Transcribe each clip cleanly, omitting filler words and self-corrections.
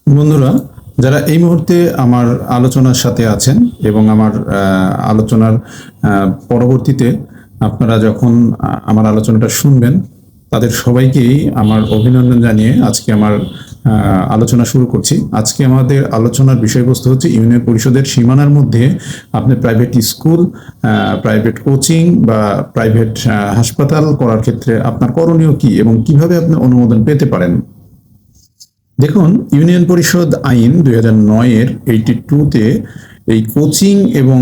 বন্ধুরা, যারা এই মুহূর্তে আমার আলোচনার সাথে আছেন এবং আমার আলোচনার পরবর্তীতে আপনারা যখন আমার আলোচনাটা শুনবেন, তাদের সবাইকেই আমার অভিনন্দন জানিয়ে আজকে আমার আলোচনা শুরু করছি। আজকে আমাদের আলোচনার বিষয়বস্তু হচ্ছে ইউনিয়ন পরিষদের সীমানার মধ্যে আপনি প্রাইভেট স্কুল, প্রাইভেট কোচিং বা প্রাইভেট হাসপাতাল করার ক্ষেত্রে আপনার করণীয় কি এবং কিভাবে আপনি অনুমোদন পেতে পারেন। দেখুন, ইউনিয়ন পরিষদ আইন 2009-এর 82-তে এই কোচিং এবং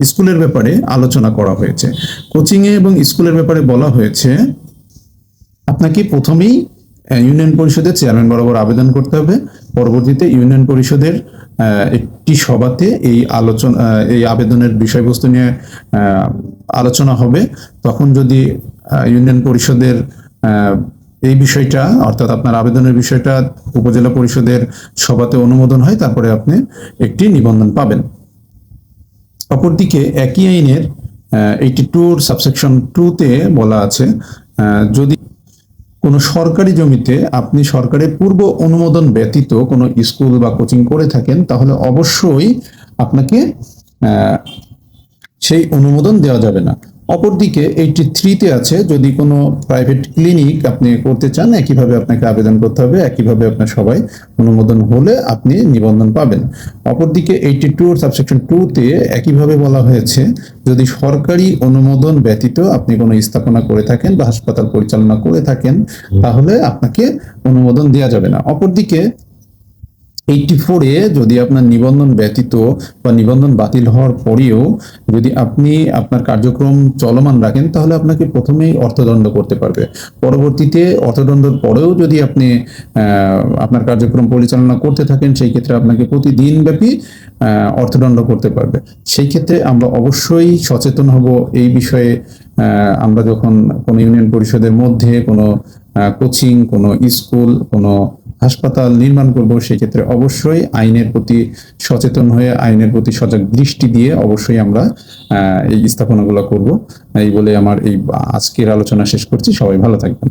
স্কুলের ব্যাপারে আলোচনা করা হয়েছে। কোচিংয়ে এবং স্কুলের ব্যাপারে বলা হয়েছে আপনাকে প্রথমেই ইউনিয়ন পরিষদের চেয়ারম্যান বরাবর আবেদন করতে হবে। পরবর্তীতে ইউনিয়ন পরিষদের একটি সভাতে এই আবেদনের বিষয়বস্তু নিয়ে আলোচনা হবে। তখন যদি ইউনিয়ন পরিষদের এই বিষয়টা অর্থাৎ আপনার আবেদনের বিষয়টা উপজেলা পরিষদের সভাতে অনুমোদন হয়, তারপরে আপনি একটি নিবন্ধন পাবেন। অপরদিকে একই আইনের 82 সাবসেকশন 2-তে বলা আছে, যদি কোনো সরকারি জমিতে আপনি সরকারের পূর্ব অনুমোদন ব্যতীত কোনো স্কুল বা কোচিং করে থাকেন, তাহলে অবশ্যই আপনাকে সেই অনুমোদন দেওয়া যাবে না। অপরদিকে 83-তে আছে, যদি কোনো প্রাইভেট ক্লিনিক আপনি করতে চান, একইভাবে আপনাকে আবেদন করতে হবে, একইভাবে আপনার সবাই অনুমোদন হলে আপনি নিবন্ধন পাবেন। অপরদিকে 82 সাবসেকশন 2-তে একইভাবে বলা হয়েছে, যদি সরকারি অনুমোদন ব্যতীত আপনি কোনো স্থাপনা করে থাকেন বা হাসপাতাল পরিচালনা করে থাকেন, তাহলে আপনাকে অনুমোদন দেওয়া যাবে না। অপরদিকে 84-এ যদি আপনার নিবন্ধন ব্যতীত বা নিবন্ধন বাতিল হওয়ার পরেও যদি আপনি আপনার কার্যক্রম চলমান রাখেন, তাহলে আপনাকে প্রথমেই অর্থদণ্ড করতে পারবে। পরবর্তীতে অর্থদণ্ডের পরেও যদি আপনি আপনার কার্যক্রম পরিচালনা করতে থাকেন, সেই ক্ষেত্রে আপনাকে প্রতিদিন ব্যাপী অর্থদণ্ড করতে পারবে। সেই ক্ষেত্রে আমরা অবশ্যই সচেতন হব এই বিষয়ে। আমরা যখন কোনো ইউনিয়ন পরিষদের মধ্যে কোনো কোচিং, কোনো স্কুল, কোনো হাসপাতাল নির্মাণ করব, সেই ক্ষেত্রে অবশ্যই আইনের প্রতি সচেতন হয়ে আইনের প্রতি সজাগ দৃষ্টি দিয়ে অবশ্যই আমরা এই স্থাপনাগুলো করব। এই বলে আমার এই আজকের আলোচনা শেষ করছি। সবাই ভালো থাকবেন।